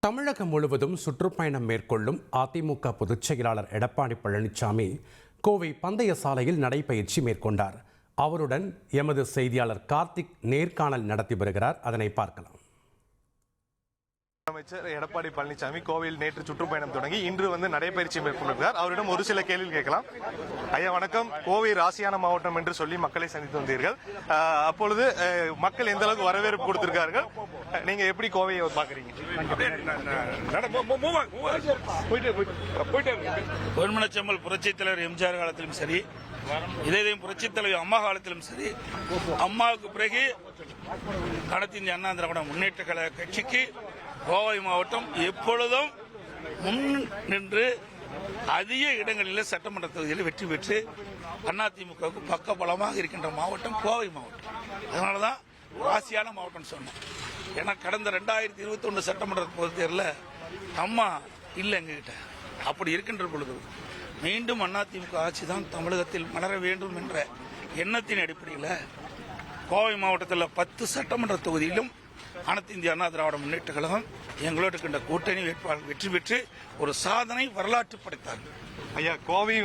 தமிழகம் முழுவதும் சுற்றுப்பயணம் மேற்கொள்ளும் அதிமுக பொதுச் செயலாளர் எடப்பாடி பழனிசாமி கோவை பந்தய சாலையில் நடைபயிற்சி மேற்கொண்டார். அவருடன் எமது செய்தியாளர் கார்த்திக் நேர்காணல் நடத்தி வருகிறார். அதனை பார்க்கலாம். அமைச்சர் எடப்பாடி பழனிசாமி கோவையில் நேற்று சுற்றுப்பயணம் தொடங்கி இன்று நடைபயிற்சி மேற்கொண்டிருக்கிறார். அவரிடம் ஒரு சில கேள்வி கேட்கலாம். ஐயா வணக்கம். கோவை ராசியான மாவட்டம் என்று சொல்லி மக்களை சந்தித்து வந்தீர்கள். அப்பொழுது மக்கள் எந்த அளவுக்கு வரவேற்பு கொடுத்திருக்கார்கள், நீங்க எப்படி கோவையை பாக்குறீங்க? பொன்மனச்செம்மல் புரட்சித் தலைவர் எம்ஜிஆர் காலத்திலும் சரி, இதே புரட்சித் தலைவர் அம்மா காலத்திலும் சரி, அம்மாவுக்கு பிறகு அனைத்து இந்திய அண்ணா திராவிட முன்னேற்ற கழக கட்சிக்கு கோவை மாவட்டம் எப்பொழுதும் முன் நின்று அதிக இடங்களில் சட்டமன்ற தொகுதியில் வெற்றி பெற்று அதிமுகவுக்கு பக்க பலமாக இருக்கின்ற மாவட்டம் கோவை மாவட்டம். அதனாலதான் ராசியான மாவட்டம் சொன்னேன். ஏன்னா கடந்த 2021 சட்டமன்ற பொதுத் தேர்தலில் அம்மா இல்லை எங்ககிட்ட. அப்படி இருக்கின்ற பொழுது மீண்டும் அதிமுக ஆட்சி தான் தமிழகத்தில் மலர வேண்டும் என்ற எண்ணத்தின் அடிப்படையில் கோவை மாவட்டத்தில் 10 சட்டமன்ற தொகுதியிலும் அனைத்து இந்திய அண்ணா திராவிட முன்னேற்ற கழகம் எங்களோடு இருக்கின்ற கூட்டணி வேட்பாளர் வெற்றி பெற்று ஒரு சாதனை வரலாற்று படைத்தார்கள். ஐயா, கோவை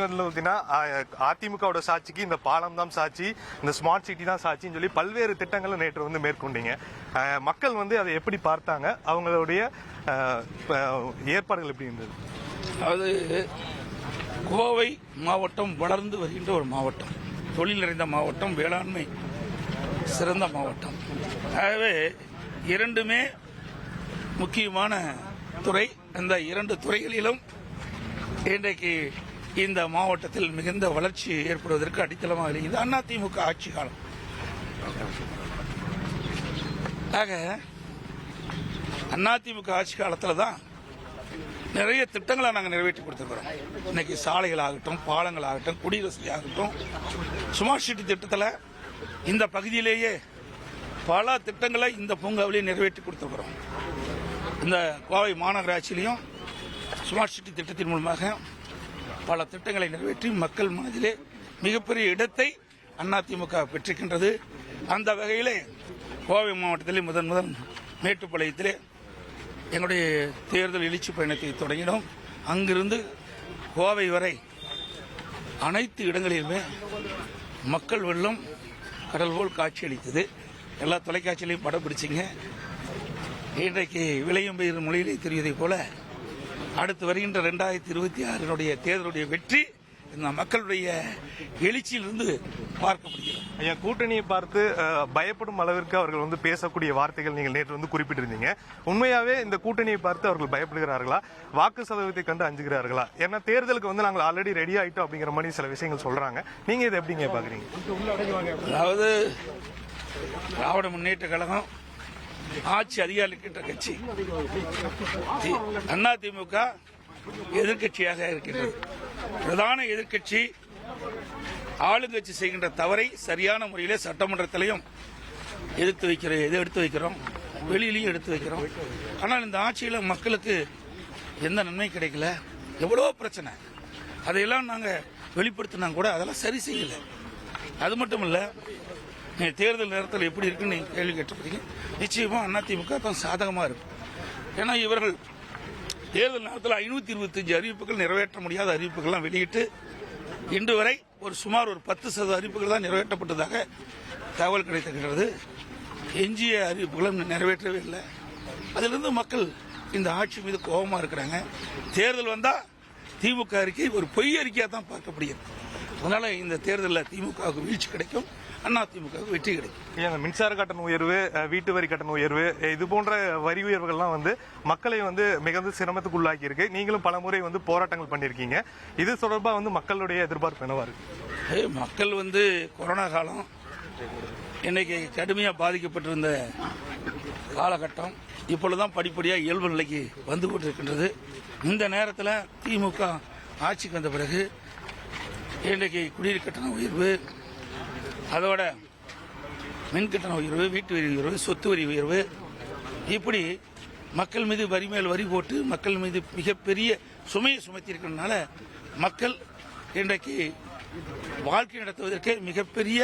அதிமுகவோட சாட்சிக்கு இந்த பாலம் தான் சாட்சி, இந்த ஸ்மார்ட் சிட்டி தான் சாட்சின்னு சொல்லி பல்வேறு திட்டங்களை நேற்று மேற்கொண்டீங்க. மக்கள் அதை எப்படி பார்த்தாங்க? அவங்களுடைய ஏற்பாடுகள் எப்படி இருந்தது? அது கோவை மாவட்டம் வளர்ந்து வருகின்ற ஒரு மாவட்டம், தொழில் நிறைந்த மாவட்டம், வேளாண்மை சிறந்த மாவட்டம். ஆகவே இரண்டுமே முக்கியமான துறை. அந்த இரண்டு துறைகளிலும் இன்றைக்கு இந்த மாவட்டத்தில் மிகுந்த வளர்ச்சி ஏற்படுவதற்கு அடித்தளமாக இருக்கிறது அதிமுக ஆட்சி காலம். ஆக அதிமுக ஆட்சி காலத்தில் தான் நிறைய திட்டங்களை நாங்கள் நிறைவேற்றி கொடுத்துருக்கிறோம். இன்னைக்கு சாலைகள் ஆகட்டும், பாலங்கள் ஆகட்டும், குடிவசதி ஆகட்டும், ஸ்மார்ட் சிட்டி திட்டத்தில் இந்த பகுதியிலேயே பல திட்டங்களை இந்த பூங்காவிலேயே நிறைவேற்றி கொடுத்துருக்கிறோம். இந்த கோவை மாநகராட்சியிலையும் ஸ்மார்ட் சிட்டி திட்டத்தின் மூலமாக பல திட்டங்களை நிறைவேற்றி மக்கள் மனதிலே மிகப்பெரிய இடத்தை அதிமுக பெற்றிருக்கின்றது. அந்த வகையிலே கோவை மாவட்டத்திலே முதன் மேட்டுப்பாளையத்திலே எங்களுடைய தேர்தல் எழுச்சி பயணத்தை தொடங்கினோம். அங்கிருந்து கோவை வரை அனைத்து இடங்களிலுமே மக்கள் வெள்ளம் கடல் போல் காட்சியளித்தது. எல்லா தொலைக்காட்சியிலையும் படம் பிடிச்சிங்க. இன்றைக்கு விளையும் பெயர் மொழியிலே தெரிவதை போல அடுத்து வருகின்ற 2026 தேர்தலுடைய வெற்றி இந்த மக்களுடைய எழுச்சியிலிருந்து பார்க்கப்படுகிறது. ஐயா, கூட்டணியை பார்த்து பயப்படும் அளவிற்கு அவர்கள் பேசக்கூடிய வார்த்தைகள் நீங்கள் நேற்று குறிப்பிட்டிருந்தீங்க. உண்மையாவே இந்த கூட்டணியை பார்த்து அவர்கள் பயப்படுகிறார்களா? வாக்கு சதவீதத்தை கண்டு அஞ்சுகிறார்களா? ஏன்னா தேர்தலுக்கு நாங்கள் ஆல்ரெடி ரெடி ஆயிட்டோம் அப்படிங்கிற மாதிரி சில விஷயங்கள் சொல்றாங்க. நீங்க இதை எப்படிங்க பாக்குறீங்க? அதாவது திராவிட முன்னேற்ற கழகம் ஆட்சி அதிகாரிக்கின்ற கட்சி, அதிமுக எதிர்கட்சியாக இருக்கின்றது. பிரதான எதிர்கட்சி ஆளுங்கட்சி செய்கின்ற தவறை சரியான முறையிலே சட்டமன்றத்திலையும் எடுத்து வைக்கிறோம், வெளியிலையும் எடுத்து வைக்கிறோம். ஆனால் இந்த ஆட்சியில் மக்களுக்கு எந்த நன்மை கிடைக்கல, எவ்வளோ பிரச்சனை, அதையெல்லாம் நாங்கள் வெளிப்படுத்தினா கூட அதெல்லாம் சரி செய்யல. அது மட்டும் இல்ல, தேர்தல் நேரத்தில் எப்படி இருக்குன்னு நீங்க கேள்வி கேட்டிருக்கீங்க. நிச்சயமா அதிமுக தான் சாதகமா இருக்கும். ஏன்னா இவர்கள் தேர்தல் நேரத்தில் 525 அறிவிப்புகள் நிறைவேற்ற முடியாத அறிவிப்புகள்லாம் வெளியிட்டு இன்று வரை சுமார் 10% அறிவிப்புகள் தான் நிறைவேற்றப்பட்டதாக தகவல் கிடைத்திருக்கிறது. எஞ்சிய அறிவிப்புகளும் நிறைவேற்றவே இல்லை. அதிலிருந்து மக்கள் இந்த ஆட்சி மீது கோபமா இருக்கிறாங்க. தேர்தல் வந்தா திமுக அறிக்கை ஒரு பொய் அறிக்கையா தான் பார்க்கப்படுகிறது. அதனால இந்த தேர்தலில் திமுகவுக்கு வீழ்ச்சி கிடைக்கும், அதிமுக வெற்றி கிடைக்கும். மின்சார கட்டண உயர்வு, வீட்டு வரி கட்டண உயர்வு, இது போன்ற வரி உயர்வுகள்லாம் மக்களை மிகுந்த சிரமத்துக்கு உள்ளாக்கி இருக்கு. நீங்களும் பல முறை போராட்டங்கள் பண்ணிருக்கீங்க. இது தொடர்பா மக்களுடைய எதிர்பார்ப்பு என்னவா இருக்கு? மக்கள் கொரோனா காலம் இன்னைக்கு கடுமையா பாதிக்கப்பட்டிருந்த காலகட்டம் இப்பொழுதுதான் படிப்படியா இயல்பு நிலைக்கு வந்து கொண்டிருக்கின்றது. இந்த நேரத்தில் திமுக ஆட்சிக்கு வந்த பிறகு இன்றைக்கு குடிநீர் கட்டண உயர்வு, அதோட மின் கட்டண உயர்வு, வீட்டு வரி உயர்வு, சொத்து வரி உயர்வு, இப்படி மக்கள் மீது வரி மேல் வரி போட்டு மக்கள் மீது மிகப்பெரிய சுமையை சுமத்தி இருக்கிறதுனால மக்கள் இன்றைக்கு வாழ்க்கை நடத்துவதற்கு மிகப்பெரிய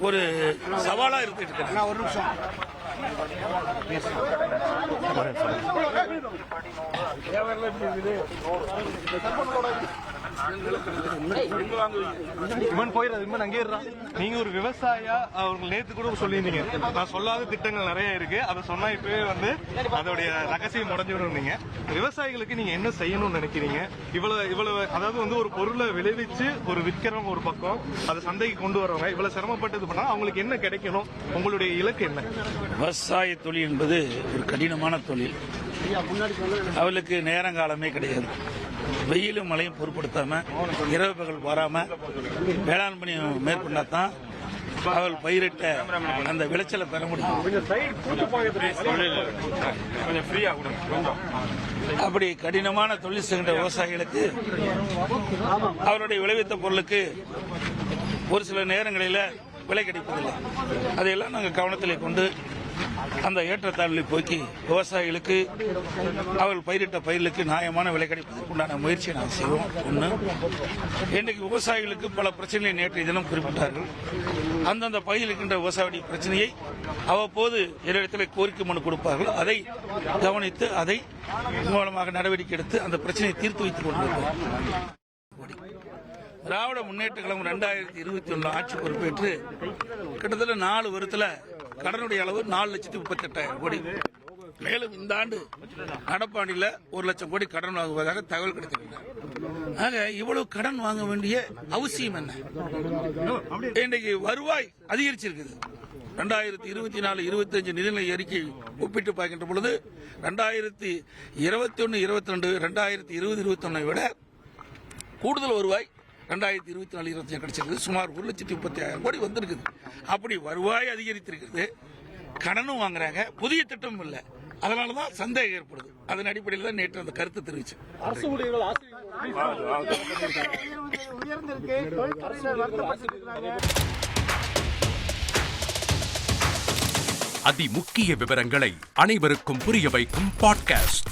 ஒரு சவாலா இருந்துட்டு இருக்கு. ஒரு நிமிஷம். நீங்க ஒரு விவசாயியா அவங்க நேத்து கூட சொல்லியிருந்தீங்க, நான் சொல்லாத திட்டங்கள் நிறைய இருக்கு, அதை சொன்னா இப்பவே வந்து அதோடைய ரகசியம் உடஞ்சிடும். நீங்க விவசாயிகளுக்கு நீங்க என்ன செய்யணும்னு நினைக்கிறீங்க? இவ்வளவு அதாவது வந்து ஒரு பொருளை விளைவிச்சு ஒரு விற்கிறவங்க ஒரு பக்கம், அதை சந்தைக்கு கொண்டு வரவங்க இவ்வளவு சிரமப்பட்டது பண்ணா அவங்களுக்கு என்ன கிடைக்கணும்? உங்களுடைய இலக்கு என்ன? விவசாய தொழில் என்பது ஒரு கடினமான தொழில். அவளுக்கு நேரங்காலமே கிடையாது. வெயிலும் மழையும் பொருட்படுத்தாம இரவு பகல் வராம வேளாண் பணி மேற்கொண்டாதான் அவள் பயிரிட்ட அந்த விளைச்சலை பெற முடியும். அப்படி கடினமான தொழில் செய்கின்ற விவசாயிகளுக்கு அவருடைய விளைவித்த பொருளுக்கு ஒரு சில நேரங்களில் விலை கிடைப்பதில்லை. அதையெல்லாம் நாங்கள் கவனத்தில் கொண்டு அந்த ஏற்றத்தாழ்வை போக்கி விவசாயிகளுக்கு அவர்கள் பயிரிட்ட பயிர்களுக்கு நியாயமான விலை கிடைப்பதற்கு உண்டான முயற்சியை நாங்கள் செய்வோம். ஒன்று, இன்றைக்கு விவசாயிகளுக்கு பல பிரச்சனைகளை நேற்றைய தினம் குறிப்பிட்டார்கள். அந்தந்த பகுதியில் இருக்கின்ற விவசாயிகளுடைய பிரச்சனையை அவ்வப்போது இடத்துல கோரிக்கை மனு கொடுப்பார்கள். அதை கவனித்து அதை மூலமாக நடவடிக்கை எடுத்து அந்த பிரச்சனையை தீர்த்து வைத்துக் கொண்டிருக்கிறோம். திராவிட முன்னேற்ற கழகம் 2021 ஆட்சி பொறுப்பேற்று கிட்டத்தட்ட 4 வருடத்தில் கடனுடைய அளவு 4,38,000 கோடி. மேலும் இந்த ஆண்டு நடப்பாண்டில் 1 லட்சம் கோடி கடன் வாங்குவதாக தகவல் கிடைத்திருக்கிறது. ஆக இவ்வளவு கடன் வாங்க வேண்டிய அவசியம் என்ன? இன்றைக்கு வருவாய் அதிகரிச்சிருக்குது. 2024-25 நிதிநிலை அறிக்கை ஒப்பிட்டு பார்க்கின்ற பொழுது 2021-22 2020-21 விட கூடுதல் வருவாய் 2024-25 கிடைச்சிருக்கு. சுமார் 1,35,000 கோடி வந்திருக்குது. அப்படி வருவாய் அதிகரித்திருக்கிறது, கடனும் வாங்குறாங்க, புதிய திட்டமும் இல்லை. அதனாலதான் சந்தேகம் ஏற்படுது. அதன் அடிப்படையில் தான் நேற்று அந்த கருத்து தெரிவிச்சு. அதிமுக்கிய விவரங்களை அனைவருக்கும் புரிய வைக்கும் பாட்காஸ்ட்.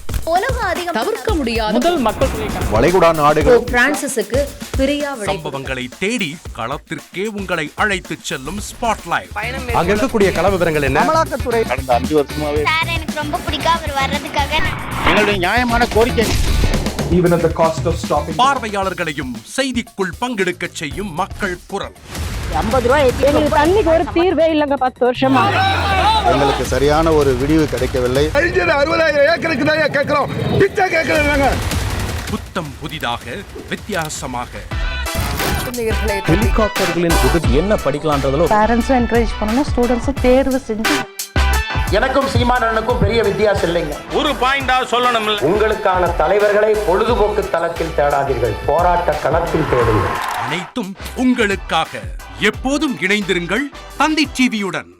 தவிர்க்க முடியாத முதல் மக்கள் வளைகுடா நாடுகள் பிரான்சிஸுக்கு பிரியா சம்பவங்களை தேடி களத்திற்கே உங்களை அழைத்து செல்லும் ஸ்பாட்லைட். அங்க இருக்கக்கூடிய கள விவரங்கள் என்ன? அமலாக்கத்துறை கடந்த 5 வருஷமாவே சார் எனக்கு ரொம்ப பிடிக்கும் அவர் வர்றதுக்காக. எங்களுடைய நியாயமான கோரிக்கை even at the cost of stopping பார்வையாளர்களையும் செய்திக்குள் பங்கெடுக்க செய்யும் மக்கள் குரல். 50 ரூபாய் எங்களுக்கு தண்ணிக்கு ஒரு தீர்வே இல்லங்க. 10 வருஷமா எங்களுக்கு சரியான ஒரு விடிவு கிடைக்கவில்லை. 60,000 ஏக்கருக்கு தான் கேட்கிறோம், பிச்சை கேட்கறாங்க. புத்தம் புதிதாக வித்தியாசமாக ஹெலிகாப்டர்களின் உதவி என்ன படிக்கலான்றதுல பேரண்ட்ஸும் என்கரேஜ் பண்ணணும், ஸ்டூடெண்ட்ஸும் தேர்வு செஞ்சு. எனக்கும் சீமானனுக்கும் பெரிய வித்தியாசம் இல்லைங்க. ஒரு பாயிண்டா சொல்லணும். உங்களுக்கான தலைவர்களை பொழுதுபோக்கு தளத்தில் தேடாதீர்கள், போராட்ட களத்தில் தேடுங்கள். அனைத்தும் உங்களுக்காக. எப்போதும் இணைந்திருங்கள் தந்தி டிவியுடன்.